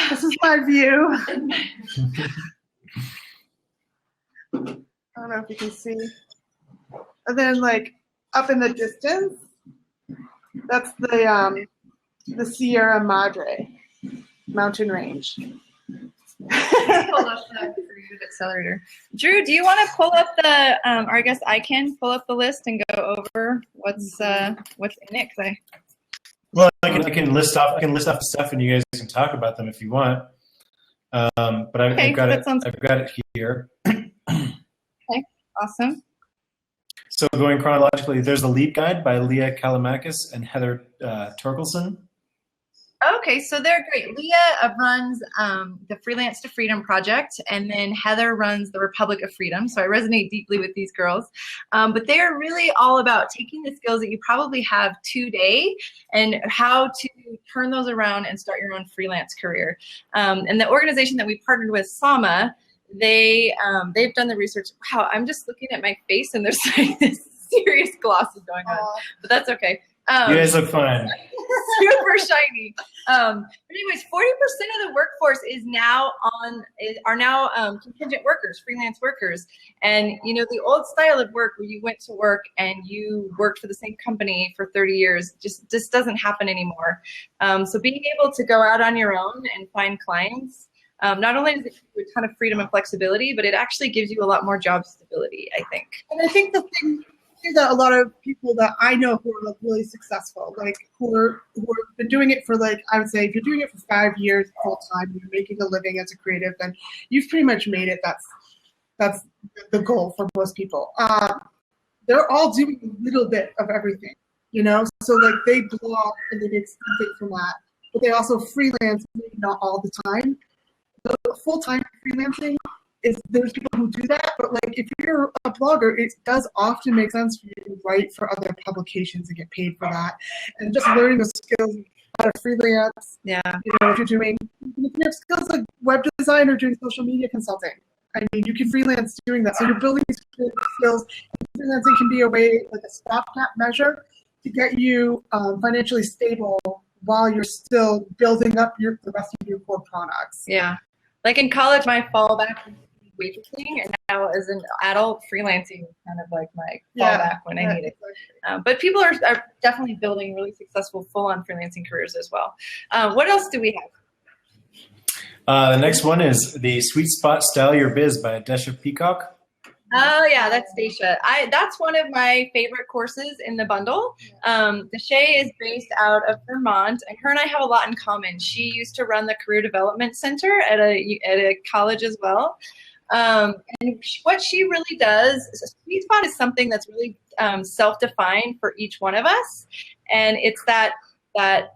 This is my view. I don't know if you can see. And then like up in the distance, that's the Sierra Madre mountain range. Pull up the Accelerator. Drew, do you want to pull up the, or I guess I can pull up the list and go over what's in it? Well, I can list off the stuff, and you guys can talk about them if you want. But I've got it here. Okay, awesome. So going chronologically, there's the Leap Guide by Leah Kalamakis and Heather Torkelson. Okay, so they're great. Leah runs the Freelance to Freedom project, and then Heather runs the Republic of Freedom. So I resonate deeply with these girls. But they're really all about taking the skills that you probably have today and how to turn those around and start your own freelance career. And the organization that we partnered with, Sama, they've done the research. Wow, I'm just looking at my face, and there's like this serious gloss is going on, but that's okay. You guys look fine. Super shiny. But anyways, 40% of the workforce are now contingent workers, freelance workers. And you know, the old style of work where you went to work and you worked for the same company for 30 years just doesn't happen anymore. So being able to go out on your own and find clients, not only does it give you a ton of freedom and flexibility, but it actually gives you a lot more job stability, I think. And I think the thing that a lot of people that I know who are like really successful, like who have been doing it for, like, I would say if you're doing it for 5 years full time, you're making a living as a creative, then you've pretty much made it. That's the goal for most people. They're all doing a little bit of everything, you know? So like they blog and they make something from that, but they also freelance, maybe not all the time. The full-time freelancing there's people who do that, but like if you're a blogger, it does often make sense for you to write for other publications and get paid for that. And just learning the skills how to freelance. Yeah. You know, if you have skills like web design or doing social media consulting, I mean, you can freelance doing that. So you're building these skills. And freelancing can be a way, like a stopgap measure, to get you financially stable while you're still building up the rest of your core products. Yeah. Like in college, my fallback was waitressing, and now as an adult, freelancing is kind of like my fallback when I need it. But people are definitely building really successful full-on freelancing careers as well. What else do we have? The next one is the Sweet Spot Style Your Biz by Desha Peacock. Oh yeah, that's Dacia. That's one of my favorite courses in the bundle. Desha is based out of Vermont, and her and I have a lot in common. She used to run the Career Development Center at a college as well. And what she really does, Sweet Spot is something that's really self-defined for each one of us, and it's that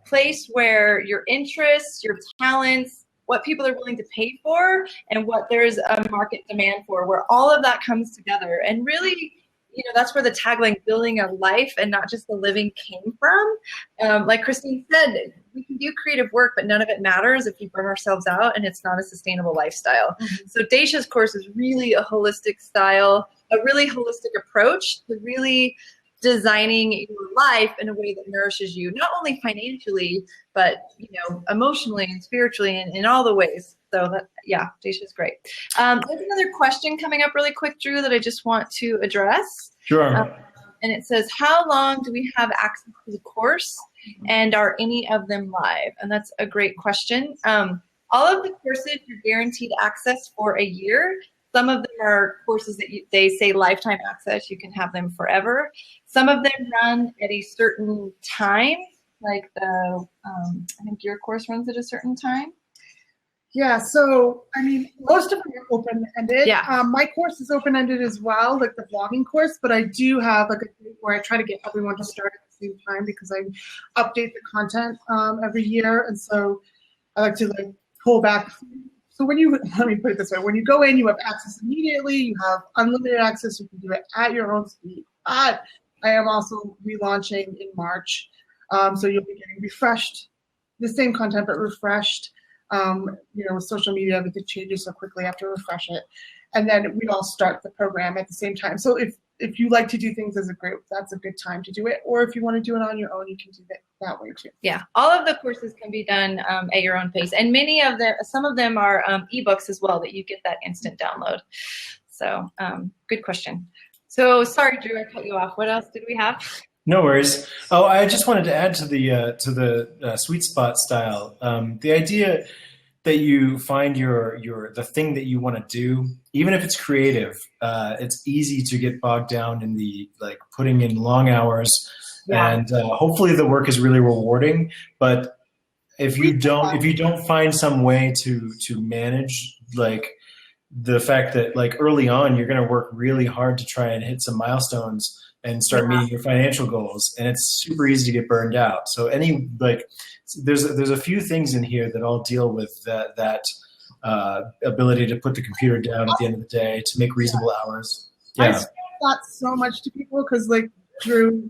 place where your interests, your talents, what people are willing to pay for, and what there's a market demand for, where all of that comes together. And really, you know, that's where the tagline "building a life and not just a living" came from. Like Christine said, we can do creative work, but none of it matters if we burn ourselves out and it's not a sustainable lifestyle. Mm-hmm. So Dacia's course is really a holistic style, a really holistic approach to really designing your life in a way that nourishes you, not only financially, but, you know, emotionally and spiritually and in all the ways. So that, yeah, Dacia's great. There's another question coming up really quick, Drew, that I just want to address. Sure. And it says, how long do we have access to the course, and are any of them live? And that's a great question. All of the courses you're guaranteed access for a year. Some of them are courses that they say lifetime access. You can have them forever. Some of them run at a certain time, like I think your course runs at a certain time. Yeah, so, I mean, most of them are open-ended. Yeah. My course is open-ended as well, like the vlogging course, but I do have like a group where I try to get everyone to start at the same time because I update the content every year. And so I like to like pull back. So let me put it this way, when you go in, you have access immediately, you have unlimited access, you can do it at your own speed. But I am also relaunching in March, so you'll be getting refreshed, the same content but refreshed. You know, with social media, everything changes so quickly, I have to refresh it. And then we all start the program at the same time. So if if you like to do things as a group, that's a good time to do it. Or if you want to do it on your own, you can do it that way too. Yeah, all of the courses can be done at your own pace, and some of them are ebooks as well that you get that instant download. So good question. So sorry, Drew, I cut you off. What else did we have? No worries. Oh, I just wanted to add to the sweet spot style. The idea that you find the thing that you want to do, even if it's creative, it's easy to get bogged down in the putting in long hours, and hopefully the work is really rewarding. But if you don't find some way to manage the fact that early on you're going to work really hard to try and hit some milestones and start meeting your financial goals, and it's super easy to get burned out. So there's a few things in here that all deal with that ability to put the computer down at the end of the day, to make reasonable hours. I say that so much to people because, Drew,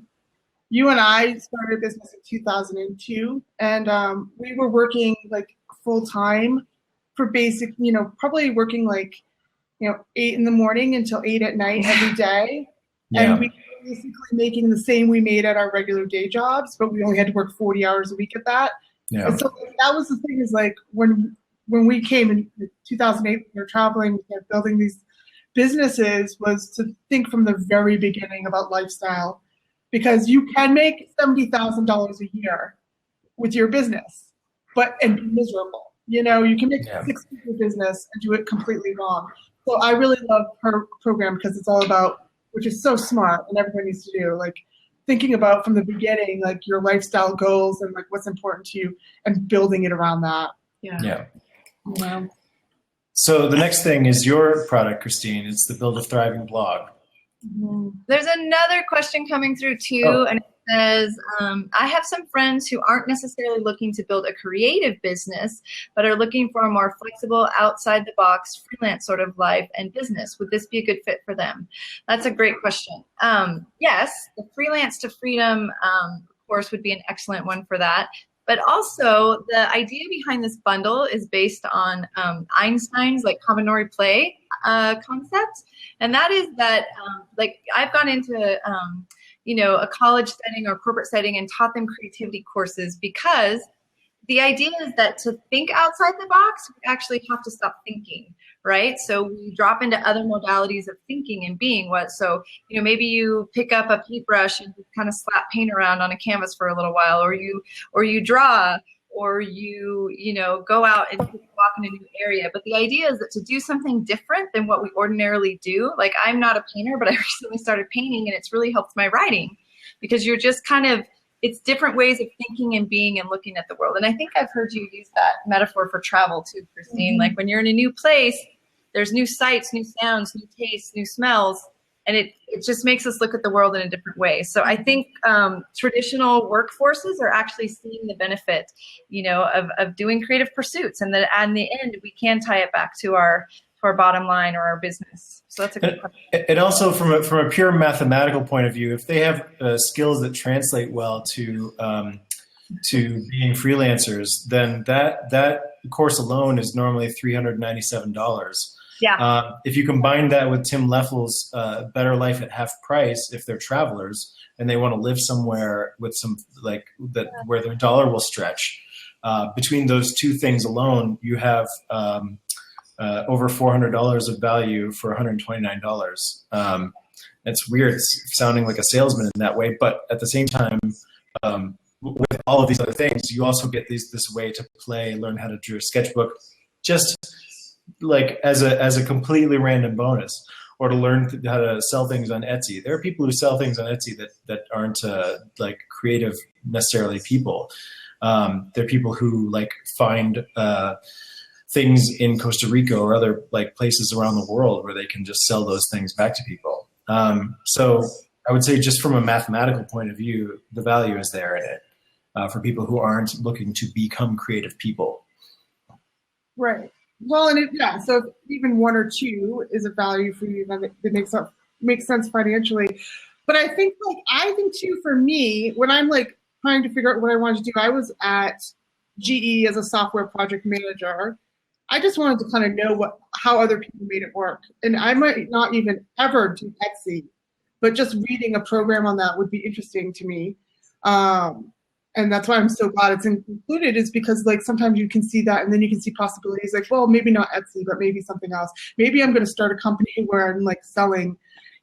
you and I started a business in 2002, and we were working full time for basic, probably working 8 in the morning until 8 at night every day. Yeah. And we were basically making the same we made at our regular day jobs, but we only had to work 40 hours a week at that. Yeah. And so that was the thing is when we came in 2008, we were traveling, building these businesses, was to think from the very beginning about lifestyle, because you can make $70,000 a year with your business, and be miserable. You can make 6-figure business and do it completely wrong. So I really love her program because it's all about, which is so smart and everyone needs to do, thinking about from the beginning, your lifestyle goals and what's important to you and building it around that. Yeah. Yeah. So the next thing is your product, Christine. It's the Build a Thriving blog. Mm-hmm. There's another question coming through too, and it says, I have some friends who aren't necessarily looking to build a creative business, but are looking for a more flexible, outside-the-box, freelance sort of life and business. Would this be a good fit for them? That's a great question. Yes, the Freelance to Freedom course would be an excellent one for that. But also, the idea behind this bundle is based on Einstein's combinatory play concept. And that is that, I've gone into, a college setting or corporate setting and taught them creativity courses, because the idea is that to think outside the box, we actually have to stop thinking, right? So we drop into other modalities of thinking and being. So, maybe you pick up a paintbrush and kind of slap paint around on a canvas for a little while, or you draw, or you go out and walk in a new area. But the idea is that to do something different than what we ordinarily do, I'm not a painter, but I recently started painting, and it's really helped my writing, because you're just it's different ways of thinking and being and looking at the world. And I think I've heard you use that metaphor for travel too, Christine. Mm-hmm. When you're in a new place, there's new sights, new sounds, new tastes, new smells, and it just makes us look at the world in a different way. So I think traditional workforces are actually seeing the benefit, of doing creative pursuits, and that in the end we can tie it back to our bottom line or our business. So that's a good question. And also from a pure mathematical point of view, if they have skills that translate well to being freelancers, then that course alone is normally $397. Yeah. If you combine that with Tim Leffel's Better Life at Half Price, if they're travelers and they want to live somewhere with some where their dollar will stretch, between those two things alone, you have over $400 of value for $129. It's weird. It's sounding like a salesman in that way, but at the same time, with all of these other things, you also get this way to play, learn how to draw a sketchbook, just as a completely random bonus, or to learn how to sell things on Etsy. There are people who sell things on Etsy that aren't creative necessarily people. There are people who find things in Costa Rica or other places around the world where they can just sell those things back to people. So I would say, just from a mathematical point of view, the value is there in it for people who aren't looking to become creative people. Right. Well, so if even one or two is a value for you, then it makes sense financially. But I think too, for me, when I'm trying to figure out what I wanted to do, I was at GE as a software project manager. I just wanted to kind of know how other people made it work. And I might not even ever do Etsy, but just reading a program on that would be interesting to me. And that's why I'm so glad it's included, is because like sometimes you can see that and then you can see possibilities like, well, maybe not Etsy, but maybe something else. Maybe I'm going to start a company where I'm like selling,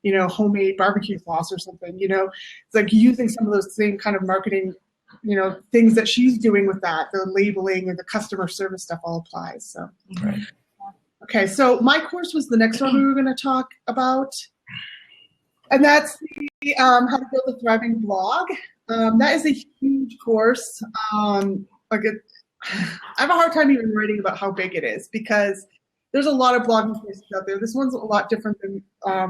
homemade barbecue sauce or something, it's like using some of those same kind of marketing, things that she's doing with that, the labeling and the customer service stuff all applies. So, Right. Okay. So my course was the next one we were going to talk about. And that's the How to Build a Thriving Blog. That is a huge course. I have a hard time even writing about how big it is because there's a lot of blogging courses out there. This one's a lot different than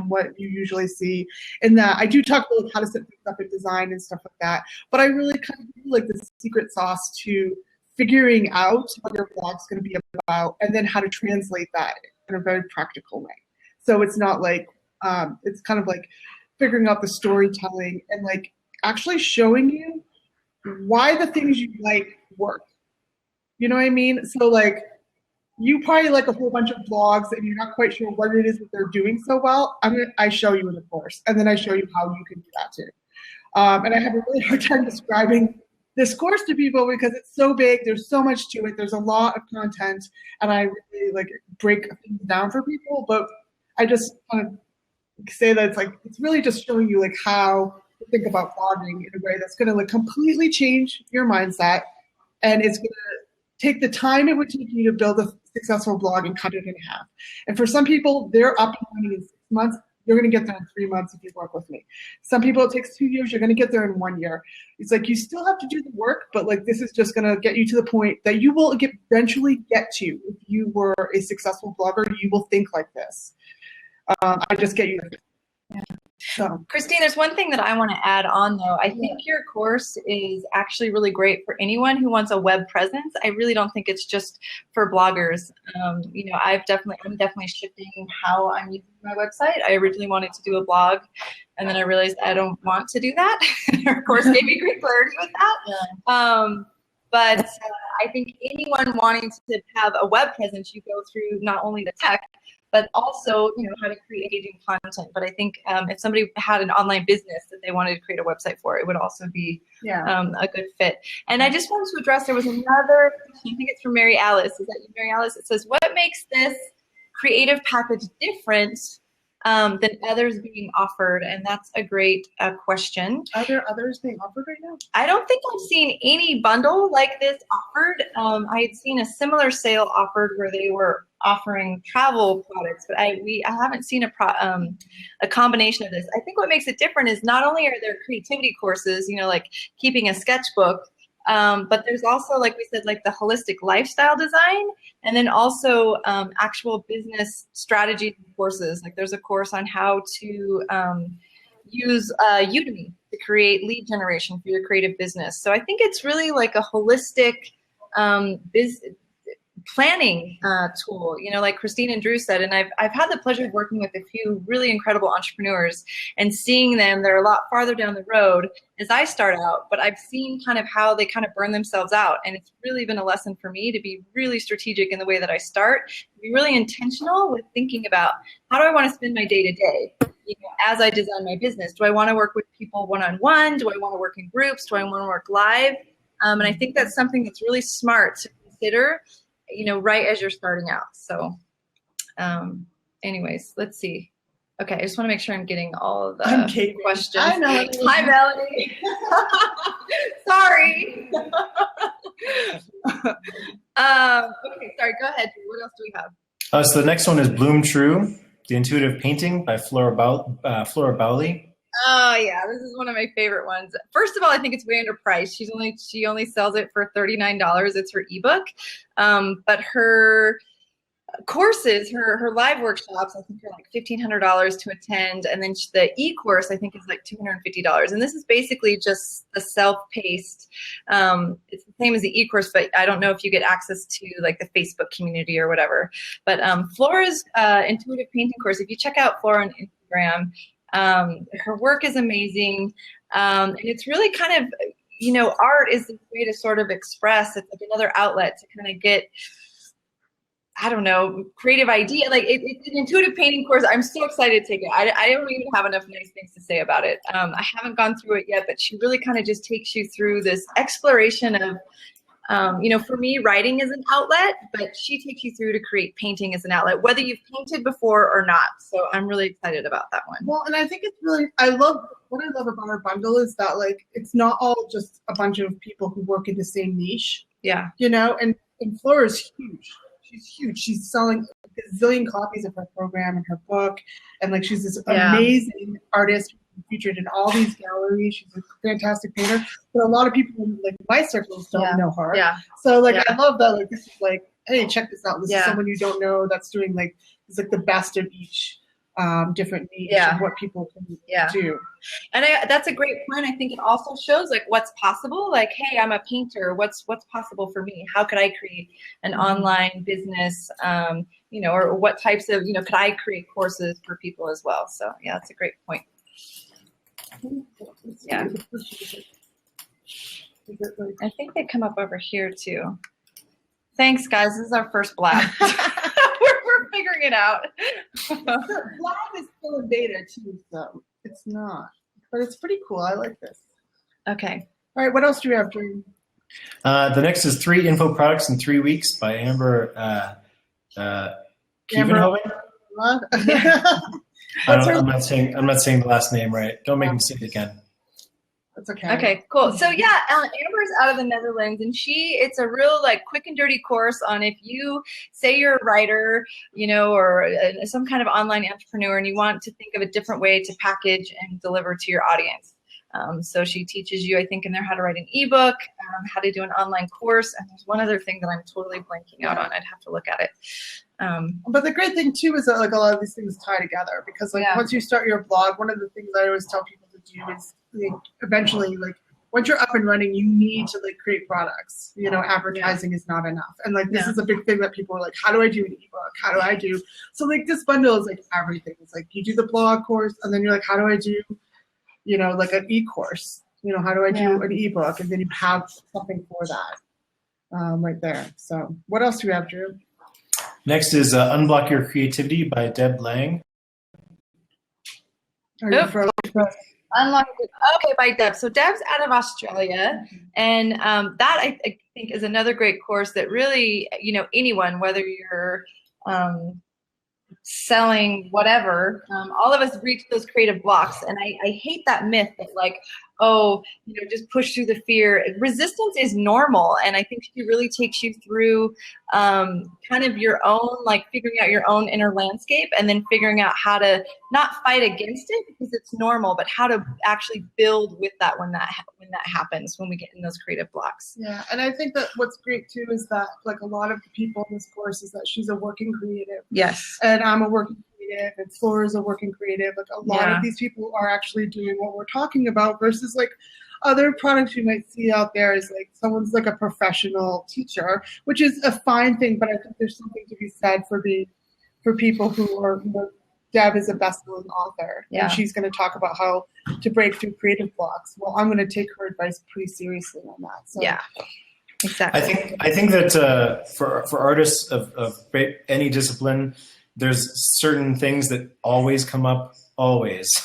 what you usually see. In that I do talk about how to set things up in design and stuff like that. But I really kind of do like the secret sauce to figuring out what your blog's going to be about and then how to translate that in a very practical way. So it's not like it's kind of like figuring out the storytelling and like actually showing you why the things you like work. You know what I mean? So like you probably like a whole bunch of blogs and you're not quite sure what it is that they're doing so well. I show you in the course and then I show you how you can do that too. And I have a really hard time describing this course to people because it's so big. There's so much to it. There's a lot of content and I really like break things down for people, but I just kind of say that it's really just showing you like how to think about blogging in a way that's going to like completely change your mindset, and it's going to take the time it would take you to build a successful blog and cut it in half. And for some people, they're up and running in 6 months. You're going to get there in 3 months if you work with me. Some people, it takes 2 years. You're going to get there in 1 year. It's like you still have to do the work, but like this is just going to get you to the point that you will eventually get to. If you were a successful blogger, you will think like this. I just get you there. Yeah. So. Christine, there's one thing that I want to add on though. I think your course is actually really great for anyone who wants a web presence. I really don't think it's just for bloggers. I'm definitely shifting how I'm using my website. I originally wanted to do a blog, and then I realized I don't want to do that. Your course gave me great clarity with that. Yeah. But I think anyone wanting to have a web presence, you go through not only the tech, but also, how to create engaging content. But I think if somebody had an online business that they wanted to create a website for, it would also be a good fit. And I just wanted to address, there was another, I think it's from Mary Alice. Is that you, Mary Alice? It says, what makes this creative package different than others being offered? And that's a great question. Are there others being offered right now? I don't think I've seen any bundle like this offered. I had seen a similar sale offered where they were offering travel products, but I haven't seen a combination of this. I think what makes it different is not only are there creativity courses, like keeping a sketchbook, but there's also, like we said, like the holistic lifestyle design, and then also actual business strategy courses. Like there's a course on how to use Udemy to create lead generation for your creative business. So I think it's really like a holistic planning tool, like Christine and Drew said, and I've had the pleasure of working with a few really incredible entrepreneurs and seeing them. They're a lot farther down the road as I start out, but I've seen kind of how they kind of burn themselves out. And it's really been a lesson for me to be really strategic in the way that I start, to be really intentional with thinking about how do I want to spend my day to day as I design my business. Do I want to work with people one-on-one? Do I want to work in groups? Do I want to work live? And I think that's something that's really smart to consider right as you're starting out. So anyways, let's see. Okay, I just want to make sure I'm getting all of the questions. I know. Hi, Melanie. Sorry. Okay, sorry, go ahead. What else do we have? So the next one is Bloom True, The Intuitive Painting by Flora Bowley. Oh yeah, this is one of my favorite ones. First of all, I think it's way underpriced. She only sells it for $39. It's her ebook, but her courses, her live workshops, I think are like $1,500 to attend, and then the e-course I think is like $250. And this is basically just the self-paced. It's the same as the e-course, but I don't know if you get access to like the Facebook community or whatever. But Flora's intuitive painting course, if you check out Flora on Instagram. Her work is amazing, and it's really kind of, art is the way to sort of express. It's like another outlet to kind of get I don't know, creative idea. Like it's an intuitive painting course. I'm so excited to take it. I don't even have enough nice things to say about it. I haven't gone through it yet, but she really kind of just takes you through this exploration of, for me, writing is an outlet, but she takes you through to create painting as an outlet, whether you've painted before or not. So I'm really excited about that one. Well, and I think it's really, what I love about our bundle is that, like, it's not all just a bunch of people who work in the same niche. Yeah. And Flora is huge. She's huge. She's selling a zillion copies of her program and her book. And like, she's this amazing artist featured in all these galleries. She's a fantastic painter. But a lot of people in like my circles don't know her. Yeah. So like, I love that. Like, this is like, hey, check this out. This is someone you don't know that's doing like, it's like the best of each different niche and what people can do. And that's a great point. I think it also shows like what's possible. Like, hey, I'm a painter. What's possible for me? How could I create an online business? Or what types of, could I create courses for people as well? So yeah, that's a great point. Yeah. I think they come up over here too. Thanks, guys. This is our first Blab. We're figuring it out. Blab is still in beta too, so it's not. But it's pretty cool. I like this. Okay. All right. What else do we have, Dream? The next is 3 info products in 3 weeks by Amber Kievenhoven. I'm not saying the last name right. Don't make me say it again. That's okay. Okay, cool. So yeah, Amber's out of the Netherlands, and it's a real like quick and dirty course on if you say you're a writer, or some kind of online entrepreneur, and you want to think of a different way to package and deliver to your audience. So she teaches you, I think, in there how to write an ebook, how to do an online course, and there's one other thing that I'm totally blanking out on. I'd have to look at it. But the great thing too is that like a lot of these things tie together because like once you start your blog, one of the things I always tell people to do is like, eventually, like once you're up and running, you need to like create products. Advertising is not enough, and like this is a big thing that people are like, how do I do an ebook? How do I do? So like this bundle is like everything. It's like you do the blog course, and then you're like, how do I do, like an e-course? How do I do an ebook? And then you have something for that right there. So what else do we have, Drew? Next is Unblock Your Creativity by Deb Lang. Unlock it. Okay, by Deb. So Deb's out of Australia, and that I think is another great course that really, anyone, whether you're selling whatever, all of us reach those creative blocks, and I hate that myth that like, just push through the fear. Resistance is normal, and I think she really takes you through kind of your own, like figuring out your own inner landscape, and then figuring out how to not fight against it because it's normal, but how to actually build with that when that happens, when we get in those creative blocks. Yeah, and I think that what's great too is that like a lot of the people in this course is that she's a working creative. Yes. And I'm a working creative, and Flora's a working creative. Like a lot of these people are actually doing what we're talking about versus like other products you might see out there is like someone's like a professional teacher, which is a fine thing, but I think there's something to be said for people who are, Deb is a best-selling author, and she's going to talk about how to break through creative blocks. Well, I'm going to take her advice pretty seriously on that. So. Yeah, exactly. I think that for artists of any discipline, there's certain things that always come up, always.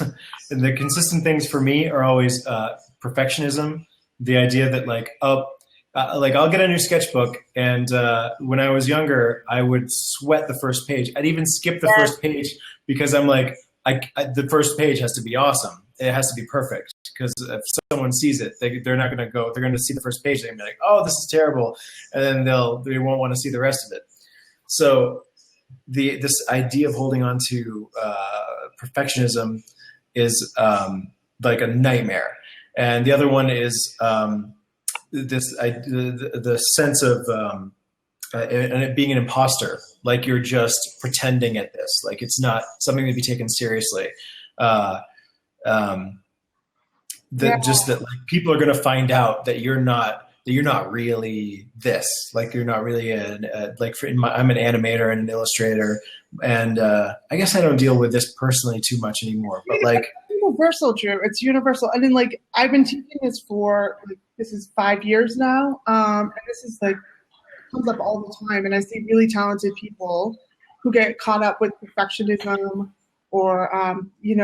And the consistent things for me are always perfectionism, the idea that like, I'll get a new sketchbook, and when I was younger, I would sweat the first page. I'd even skip the first page because I'm like, the first page has to be awesome. It has to be perfect, because if someone sees it, they're not going to go. They're going to see the first page. They're going to be like, "Oh, this is terrible," and then they won't want to see the rest of it. So this idea of holding on to perfectionism is like a nightmare. And the other one is the sense of and it being an imposter, like you're just pretending at this, like it's not something to be taken seriously. Just that like people are going to find out that you're not really this, like you're not really I'm an animator and an illustrator, and I guess I don't deal with this personally too much anymore, but like universal, Drew. It's universal. I mean, like I've been teaching this for this is 5 years now, and this is like comes up all the time, and I see really talented people who get caught up with perfectionism, or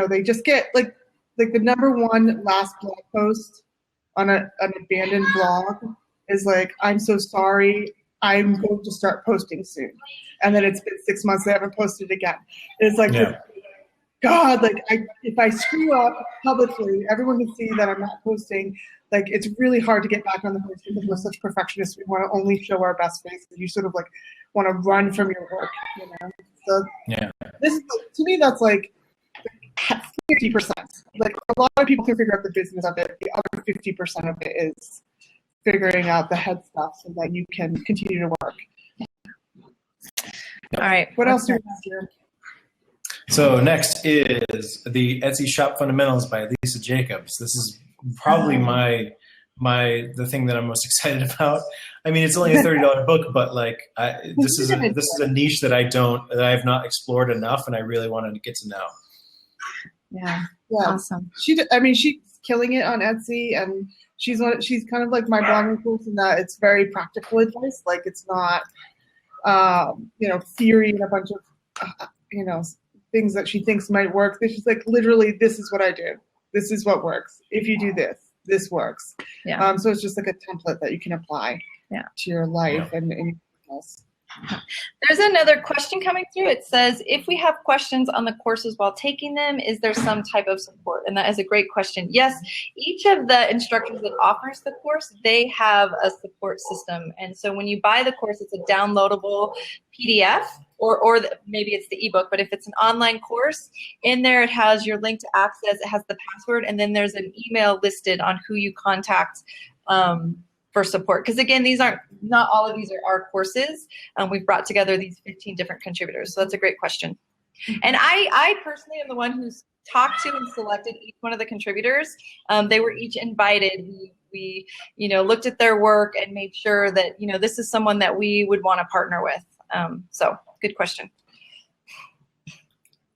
they just get like the number one last blog post on an abandoned blog is like, I'm so sorry, I'm going to start posting soon. And then it's been 6 months, they haven't posted again. It's like, God, like if I screw up publicly, everyone can see that I'm not posting. Like, it's really hard to get back on the post because we're such perfectionists. We want to only show our best faces. You sort of like want to run from your work, So this is, to me, that's like 50%. Like, a lot of people can figure out the business of it. The other 50% of it is figuring out the head stuff so that you can continue to work. All right. What else do we have here? So next is the Etsy Shop Fundamentals by Lisa Jacobs. This is probably the thing that I'm most excited about. I mean, it's only a $30 book, but like this is a niche that I have not explored enough, and I really wanted to get to know. Yeah. Awesome. She's killing it on Etsy, and she's kind of like my blogging course in that it's very practical advice. Like, it's not theory and a bunch of things that she thinks might work. She's like, literally, this is what I do. This is what works. If you do this, this works. Yeah. So it's just like a template that you can apply to your life and anything else. There's another question coming through. It says, if we have questions on the courses while taking them, is there some type of support? And that is a great question. Yes, each of the instructors that offers the course, they have a support system. And so when you buy the course, it's a downloadable PDF, or maybe it's the ebook, but if it's an online course, in there it has your link to access, it has the password, and then there's an email listed on who you contact for support. Because again, not all of these are our courses. We've brought together these 15 different contributors. So that's a great question. And I personally am the one who's talked to and selected each one of the contributors. They were each invited. We looked at their work and made sure that, this is someone that we would want to partner with. So good question.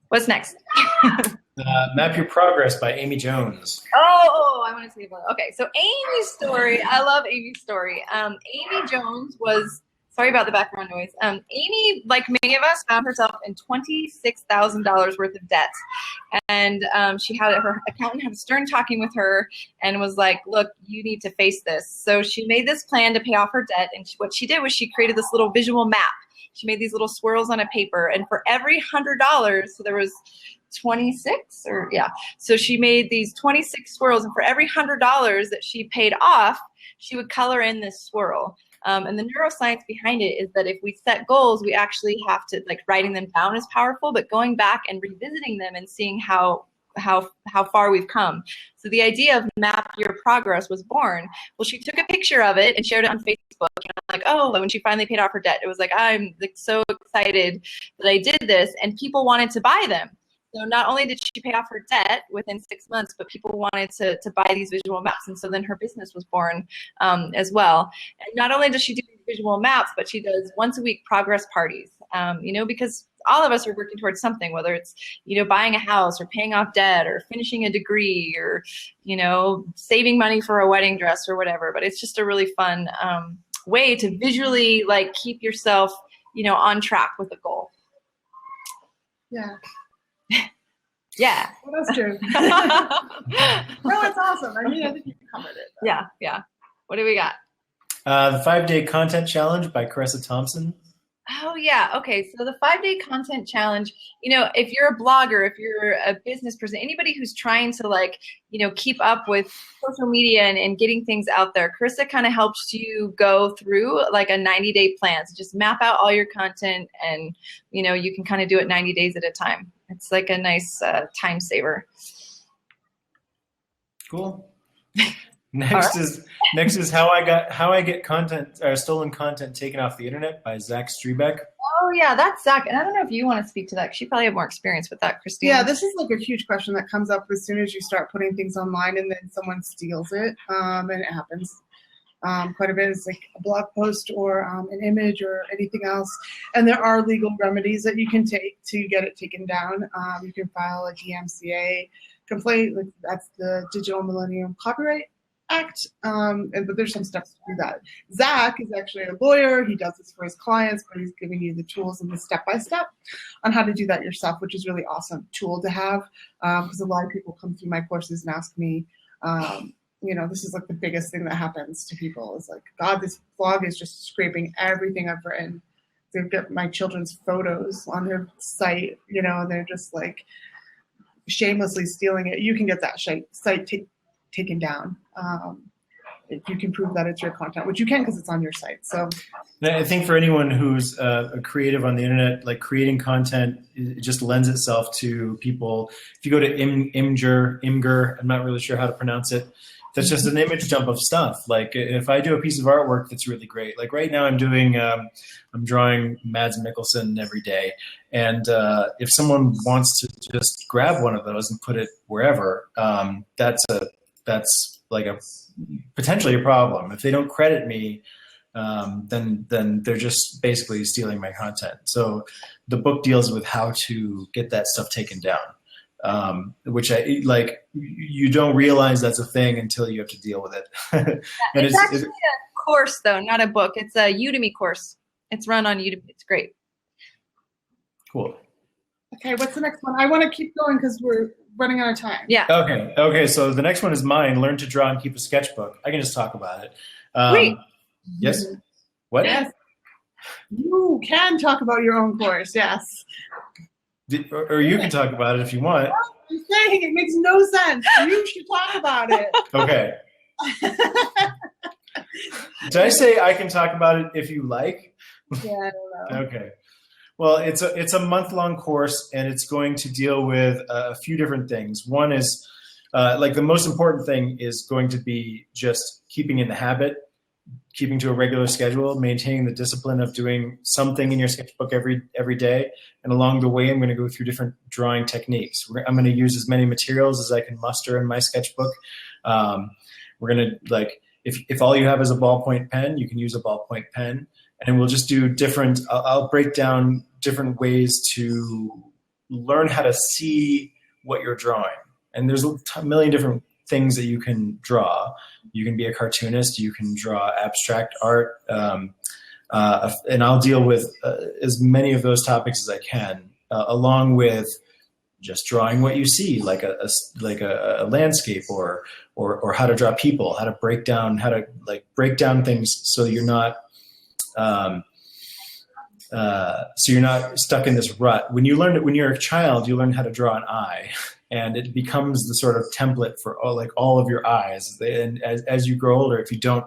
What's next? Map Your Progress by Amy Jones. Oh, I want to see about it. Okay, so Amy's story. I love Amy's story. Amy Jones was, sorry about the background noise. Amy, like many of us, found herself in $26,000 worth of debt. And her accountant had a stern talking with her and was like, look, you need to face this. So she made this plan to pay off her debt. And what she did was she created this little visual map. She made these little swirls on a paper. And for every $100, so there was 26 so she made these 26 swirls, and for every $100 that she paid off, she would color in this swirl. And the neuroscience behind it is that if we set goals, we actually have to, like, writing them down is powerful, but going back and revisiting them and seeing how far we've come. So the idea of Map Your Progress was born. Well, she took a picture of it and shared it on Facebook. When she finally paid off her debt, it was like, I'm so excited that I did this, and people wanted to buy them. So not only did she pay off her debt within 6 months, but people wanted to buy these visual maps. And so then her business was born as well. And not only does she do these visual maps, but she does once a week progress parties, because all of us are working towards something, whether it's, buying a house or paying off debt or finishing a degree or, saving money for a wedding dress or whatever. But it's just a really fun way to visually, like, keep yourself, on track with a goal. Yeah. Yeah. What else, Jim? No, it's awesome. I mean, I think you covered it. Yeah. What do we got? The 5-Day Content Challenge by Carissa Thompson. Oh, yeah. Okay. So the 5-Day Content Challenge, if you're a blogger, if you're a business person, anybody who's trying to, keep up with social media and getting things out there, Carissa kind of helps you go through like a 90-day plan. So just map out all your content and, you can kind of do it 90 days at a time. It's like a nice time saver. Cool. Next is How I Get Content or Stolen Content Taken Off the Internet by Zach Strebeck. Oh yeah, that's Zach. And I don't know if you want to speak to that, because you probably have more experience with that, Christine. Yeah, this is like a huge question that comes up as soon as you start putting things online and then someone steals it. And it happens quite a bit. It's like a blog post or an image or anything else. And there are legal remedies that you can take to get it taken down. You can file a DMCA complaint. That's the Digital Millennium Copyright act. But there's some steps to do that. Zach is actually a lawyer. He does this for his clients, but he's giving you the tools and the step-by-step on how to do that yourself, which is really awesome tool to have, because a lot of people come through my courses and ask me, this is like the biggest thing that happens to people is like, God, this blog is just scraping everything I've written. They've got my children's photos on their site, and they're just like shamelessly stealing it. You can get that site taken down if you can prove that it's your content, which you can because it's on your site. So I think for anyone who's a creative on the internet, like creating content, it just lends itself to people. If you go to Imgur, I'm not really sure how to pronounce it. That's just an image dump of stuff. Like if I do a piece of artwork that's really great, like right now I'm drawing Mads Mikkelsen every day. And if someone wants to just grab one of those and put it wherever, that's like potentially a problem. If they don't credit me, then they're just basically stealing my content. So the book deals with how to get that stuff taken down, which you don't realize that's a thing until you have to deal with it. And it's actually a course though, not a book. It's a Udemy course. It's run on Udemy. It's great. Cool. Okay, what's the next one? I want to keep going because we're running out of time. Yeah. Okay. So the next one is mine. Learn to draw and keep a sketchbook. I can just talk about it. Wait. Yes. What? Yes. You can talk about your own course. Yes. Or you can talk about it if you want. I'm saying it makes no sense. You should talk about it. Okay. Did I say I can talk about it if you like? Yeah, I don't know. Okay. Well, it's a month-long course, and it's going to deal with a few different things. One is, the most important thing is going to be just keeping in the habit, keeping to a regular schedule, maintaining the discipline of doing something in your sketchbook every day. And along the way, I'm going to go through different drawing techniques. I'm going to use as many materials as I can muster in my sketchbook. We're going to, if all you have is a ballpoint pen, you can use a ballpoint pen. And we'll just do I'll break down different ways to learn how to see what you're drawing. And there's a million different things that you can draw. You can be a cartoonist. You can draw abstract art. And I'll deal with as many of those topics as I can, along with just drawing what you see, like a landscape or how to draw people, how to break down things so you're not stuck in this rut. When you're a child, you learn how to draw an eye, and it becomes the sort of template for all of your eyes. And as you grow older, if you don't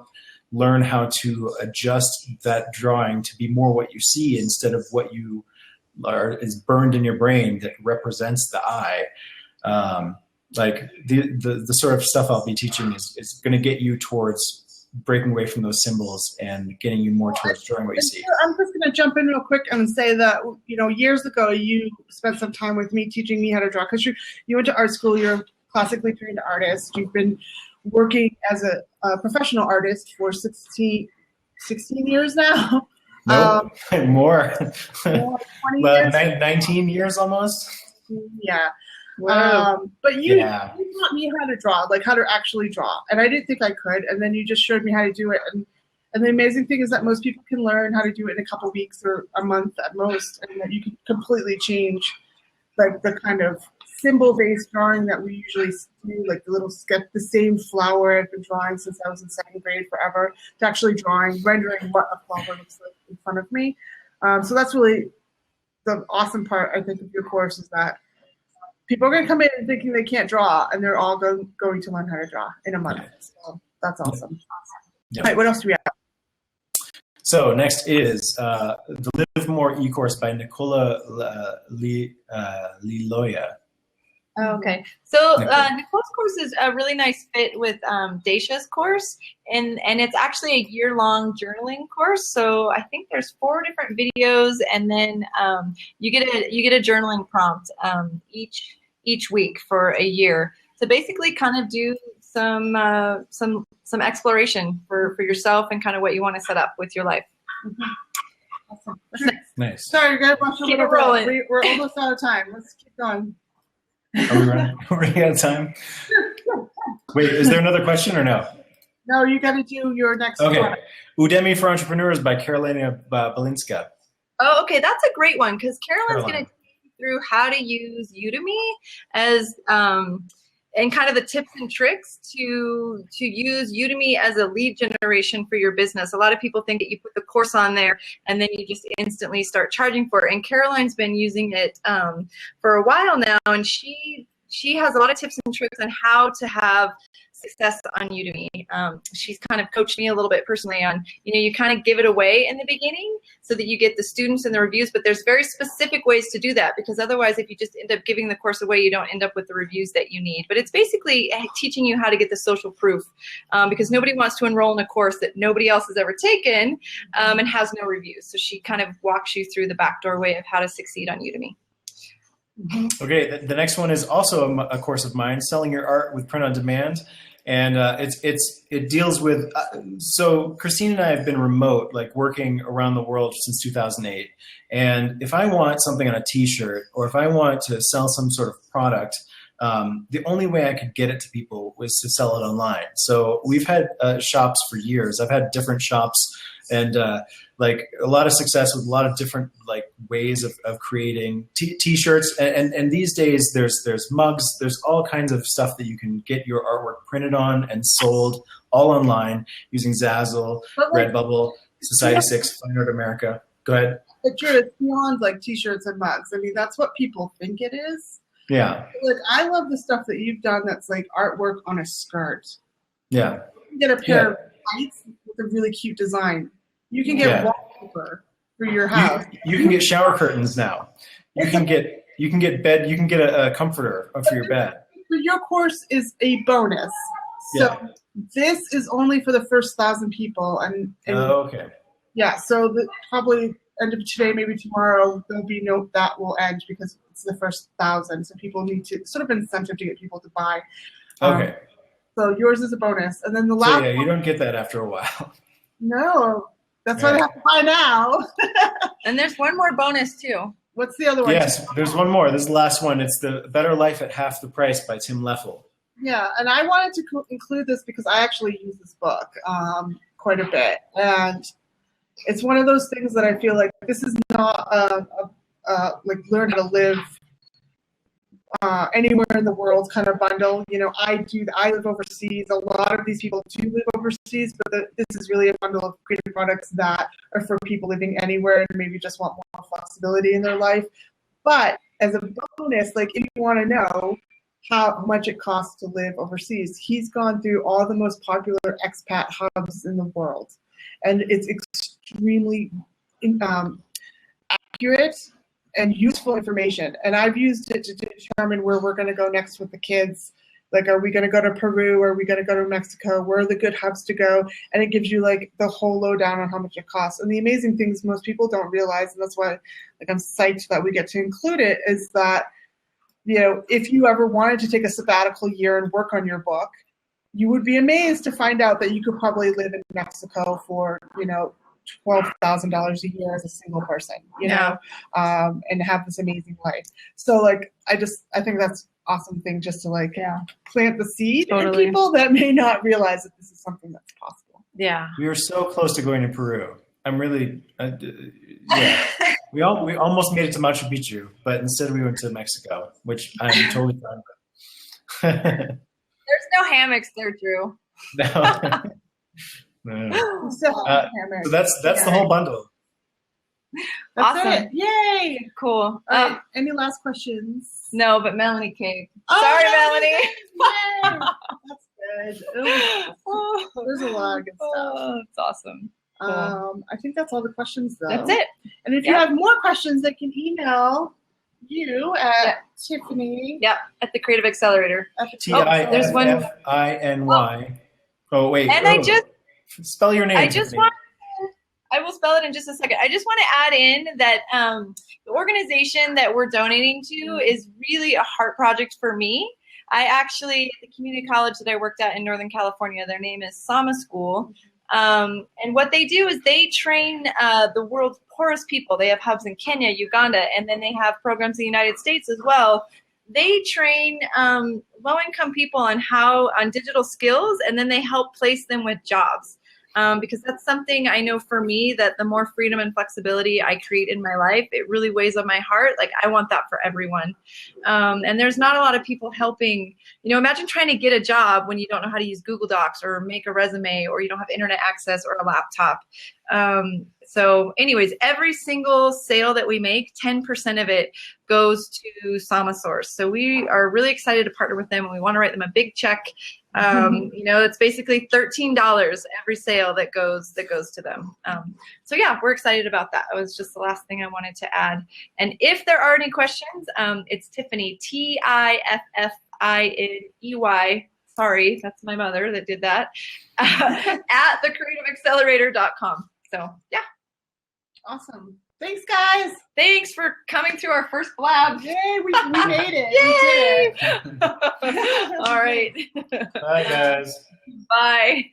learn how to adjust that drawing to be more what you see instead of what is burned in your brain that represents the eye, the sort of stuff I'll be teaching is going to get you towards breaking away from those symbols and getting you more towards drawing what you see. I'm just going to jump in real quick and say that, years ago, you spent some time with me teaching me how to draw because you went to art school. You're a classically trained artist. You've been working as a professional artist for 16 years now. No, more. 20 years. 19 years almost. Yeah. Wow. But you taught me how to draw, like how to actually draw. And I didn't think I could. And then you just showed me how to do it. And the amazing thing is that most people can learn how to do it in a couple of weeks or a month at most. And that you can completely change the kind of symbol-based drawing that we usually do, like the little sketch, the same flower I've been drawing since I was in second grade forever, to actually rendering what a flower looks like in front of me. So that's really the awesome part, I think, of your course is that people are going to come in thinking they can't draw, and they're all going to learn how to draw in a month. So that's awesome. Yep. All right, what else do we have? So next is the Live More e-course by Nicola Liloya. Okay. So Nicole's course is a really nice fit with Daisha's course, and it's actually a year-long journaling course. So I think there's 4 different videos, and then you get a journaling prompt each week for a year to basically kind of do some exploration for yourself and kind of what you want to set up with your life. Mm-hmm. Awesome. Nice. Sorry, guys, keep it rolling. We're almost out of time. Let's keep going. Are we running out of time? Wait, is there another question or no? No, you got to do your next Okay. one. Udemy for Entrepreneurs by Carolina Balinska. Oh, okay, that's a great one because Caroline's Caroline. going to take you through how to use Udemy as and kind of the tips and tricks to use Udemy as a lead generation for your business. A lot of people think that you put the course on there and then you just instantly start charging for it. And Caroline's been using it for a while now, and she has a lot of tips and tricks on how to have success on Udemy. She's kind of coached me a little bit personally on, you kind of give it away in the beginning so that you get the students and the reviews, but there's very specific ways to do that, because otherwise if you just end up giving the course away, you don't end up with the reviews that you need. But it's basically teaching you how to get the social proof, because nobody wants to enroll in a course that nobody else has ever taken and has no reviews. So she kind of walks you through the backdoor way of how to succeed on Udemy. Okay, the next one is also a course of mine, Selling Your Art with Print on Demand. And it deals with, so Christine and I have been remote, like working around the world since 2008. And if I want something on a t-shirt, or if I want to sell some sort of product, the only way I could get it to people was to sell it online. So we've had shops for years. I've had different shops, and like a lot of success with a lot of different like ways of creating t-shirts. And these days there's mugs, there's all kinds of stuff that you can get your artwork printed on and sold all online using Zazzle, Redbubble, Society6, Fine Art America. Go ahead. But Drew, it's beyond like t-shirts and mugs. I mean, that's what people think it is. Yeah. Like, I love the stuff that you've done that's like artwork on a skirt. Yeah. You can get a pair of tights with a really cute design. You can get wallpaper for your house. You can get shower curtains now. You can get bed. You can get a comforter for your bed. Your course is a bonus. So this is only for the first 1,000 people. And okay. Yeah. So probably end of today, maybe tomorrow, there'll be that will end because it's the first 1,000. So people need to sort of incentive to get people to buy. Okay. So yours is a bonus, and then the last. So you don't get that after a while. No. That's what I have to buy now. And there's one more bonus too. What's the other one? Yes, there's one more. This is the last one. It's The Better Life at Half the Price by Tim Leffel. Yeah, and I wanted to include this because I actually use this book quite a bit. And it's one of those things that I feel like this is not like learn how to live anywhere in the world kind of bundle. I live overseas. A lot of these people do live overseas, but this is really a bundle of creative products that are for people living anywhere and maybe just want more flexibility in their life. But as a bonus, like if you want to know how much it costs to live overseas, he's gone through all the most popular expat hubs in the world. And it's extremely accurate and useful information. And I've used it to determine where we're going to go next with the kids. Like, are we going to go to Peru? Are we going to go to Mexico? Where are the good hubs to go? And it gives you like the whole lowdown on how much it costs. And the amazing things most people don't realize, and that's why like I'm psyched that we get to include it, is that, if you ever wanted to take a sabbatical year and work on your book, you would be amazed to find out that you could probably live in Mexico for, $12,000 a year as a single person, and have this amazing life. So like, I think that's awesome thing just to like plant the seed in people that may not realize that this is something that's possible. Yeah. We were so close to going to Peru. I'm really, we almost made it to Machu Picchu, but instead we went to Mexico, which I'm totally fine with. There's no hammocks there, Drew. No. No. So that's the whole bundle. That's awesome. it. Yay! Cool. Any last questions? No, but Melanie came. Oh, sorry, Melanie. That's good. There's a lot of good stuff. Oh, that's awesome. Cool. I think that's all the questions, though. That's it. And if you have more questions, they can email you at Tiffany. Yep, at the Creative Accelerator. There's one. Tiffiny. Oh wait. And I just spell your name. I will spell it in just a second. I just want to add in that the organization that we're donating to is really a heart project for me. I actually, at the community college that I worked at in Northern California, their name is Sama School. And what they do is they train the world's poorest people. They have hubs in Kenya, Uganda, and then they have programs in the United States as well they train low-income people on digital skills, and then they help place them with jobs. Because that's something I know for me, that the more freedom and flexibility I create in my life, it really weighs on my heart. Like, I want that for everyone. And there's not a lot of people helping. Imagine trying to get a job when you don't know how to use Google Docs or make a resume, or you don't have internet access or a laptop. So anyways, every single sale that we make, 10% of it goes to SamaSource. So we are really excited to partner with them, and we want to write them a big check. It's basically $13 every sale that goes to them. So yeah, we're excited about that. That was just the last thing I wanted to add. And if there are any questions, it's Tiffany, Tiffiniey. Sorry, that's my mother that did that, at thecreativeaccelerator.com. So yeah. Awesome. Thanks, guys. Thanks for coming to our first Blab. Yay, we made it. Yay! We did it. All right. Bye, guys. Bye.